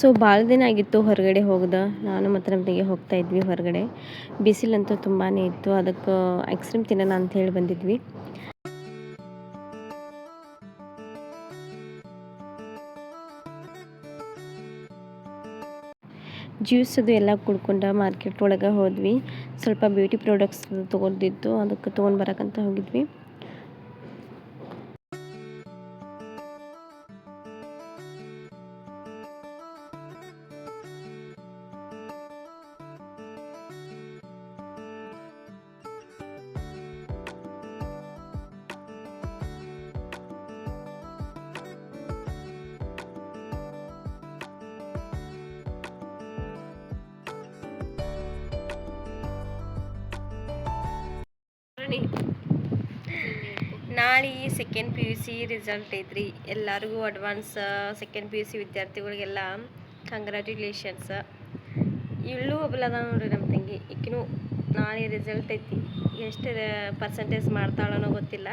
So ಭಾಳ ದಿನ ಆಗಿತ್ತು ಹೊರಗಡೆ ಹೋಗ್ದೆ. ನಾನು ಮತ್ತು ನಮ್ಮ ತಂಗಿ ಹೋಗ್ತಾ ಇದ್ವಿ ಹೊರಗಡೆ. ಬಿಸಿಲಂತೂ ತುಂಬಾ ಇತ್ತು, ಅದಕ್ಕೆ ಐಸ್ ಕ್ರೀಮ್ ತಿನ್ನೋಣ ಅಂತ ಹೇಳಿ ಬಂದಿದ್ವಿ. ಜ್ಯೂಸ್ ಅದು ಎಲ್ಲ ಕುಡ್ಕೊಂಡು ಮಾರ್ಕೆಟ್ ಒಳಗೆ ಹೋದ್ವಿ. ಸ್ವಲ್ಪ ಬ್ಯೂಟಿ ಪ್ರಾಡಕ್ಟ್ಸ್ ತೊಗೊಂಡಿದ್ದು, ಅದಕ್ಕೆ ತೊಗೊಂಡು ಬರೋಕ್ಕಂತ ಹೋಗಿದ್ವಿ. ನಾಳೆ ಸೆಕೆಂಡ್ PUC ರಿಸಲ್ಟ್ ಐತ್ರಿ. ಎಲ್ಲರಿಗೂ ಅಡ್ವಾನ್ಸ್ ಸೆಕೆಂಡ್ PUC ವಿದ್ಯಾರ್ಥಿಗಳಿಗೆಲ್ಲ ಕಂಗ್ರ್ಯಾಚುಲೇಷನ್ಸ್. ಇಲ್ಲೂ ಒಬ್ಬಲದ ನೋಡ್ರಿ ನಮ್ಮ ತಂಗಿ, ಈಕಿನೂ ನಾಳೆ ರಿಸಲ್ಟ್ ಐತಿ. ಎಷ್ಟು ಪರ್ಸೆಂಟೇಜ್ ಮಾಡ್ತಾಳನೋ ಗೊತ್ತಿಲ್ಲ.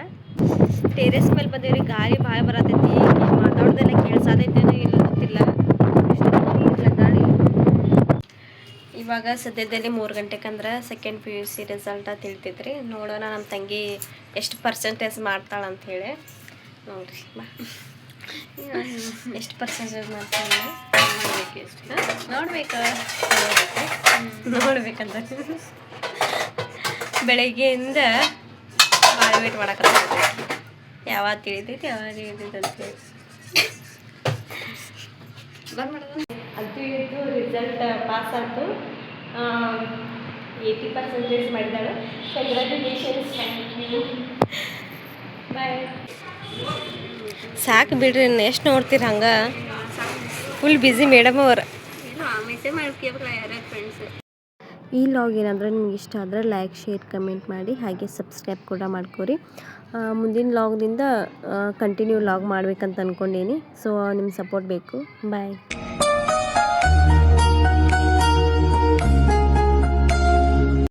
ಟೆರೇಸ್ ಮೇಲೆ ಬಂದೇವ್ರಿ, ಗಾಳಿ ಭಾಳ ಬರತೈತಿ. ಮಾತಾಡೋದೆಲ್ಲ ಕೇಳಿಸತೈತೇನೋ ಇಲ್ಲ ಗೊತ್ತಿಲ್ಲ. ಗಾಳಿ ಇವಾಗ ಸದ್ಯದಲ್ಲಿ 3 ಗಂಟೆಗಂದ್ರೆ ಸೆಕೆಂಡ್ PUC ರಿಸಲ್ಟ ತಿಳ್ತೈತ್ರಿ. ನೋಡೋಣ ನಮ್ಮ ತಂಗಿ ಎಷ್ಟು ಪರ್ಸೆಂಟೇಜ್ ಮಾಡ್ತಾಳಂತ ಹೇಳಿ. ನೋಡ್ರಿ ಬಾ, ಎಷ್ಟು ಪರ್ಸೆಂಟೇಜ್ ಮಾಡ್ತಾಳೆ ನೋಡ್ಬೇಕಂತ ಬೆಳಗ್ಗೆಯಿಂದ ಭಾಳ ವೇಟ್ ಮಾಡಕ್ಕೆ ಯಾವಾಗ ತಿಳಿತೈತಿ ಅಂತೇಳಿ ಅಂತೂ ಇದು ರಿಸಲ್ಟ್ ಪಾಸ್ ಆಯಿತು. 80% ಮಾಡಿದ್ದಾಳೆ. ಕಂಗ್ರ್ಯಾಚುಲೇಷನ್ಸ್. Thank you. ಬಾಯ್. ಸಾಕು ಬಿಡ್ರಿ, ಎಷ್ಟು ನೋಡ್ತೀರಿ ಹಂಗೆ. ಫುಲ್ ಬ್ಯುಸಿ ಮೇಡಮ್ ಅವ್ರು. ಈ ಲಾಗ್ ಏನಾದರೂ ನಿಮ್ಗೆ ಇಷ್ಟ ಆದರೆ ಲೈಕ್, ಶೇರ್, ಕಮೆಂಟ್ ಮಾಡಿ. ಹಾಗೆ ಸಬ್ಸ್ಕ್ರೈಬ್ ಕೂಡ ಮಾಡ್ಕೊರಿ. ಮುಂದಿನ ಲಾಗ್ನಿಂದ ಕಂಟಿನ್ಯೂ ಲಾಗ್ ಮಾಡ್ಬೇಕಂತ ಅಂದ್ಕೊಂಡೀನಿ. ಸೊ ನಿಮ್ಮ ಸಪೋರ್ಟ್ ಬೇಕು. ಬಾಯ್.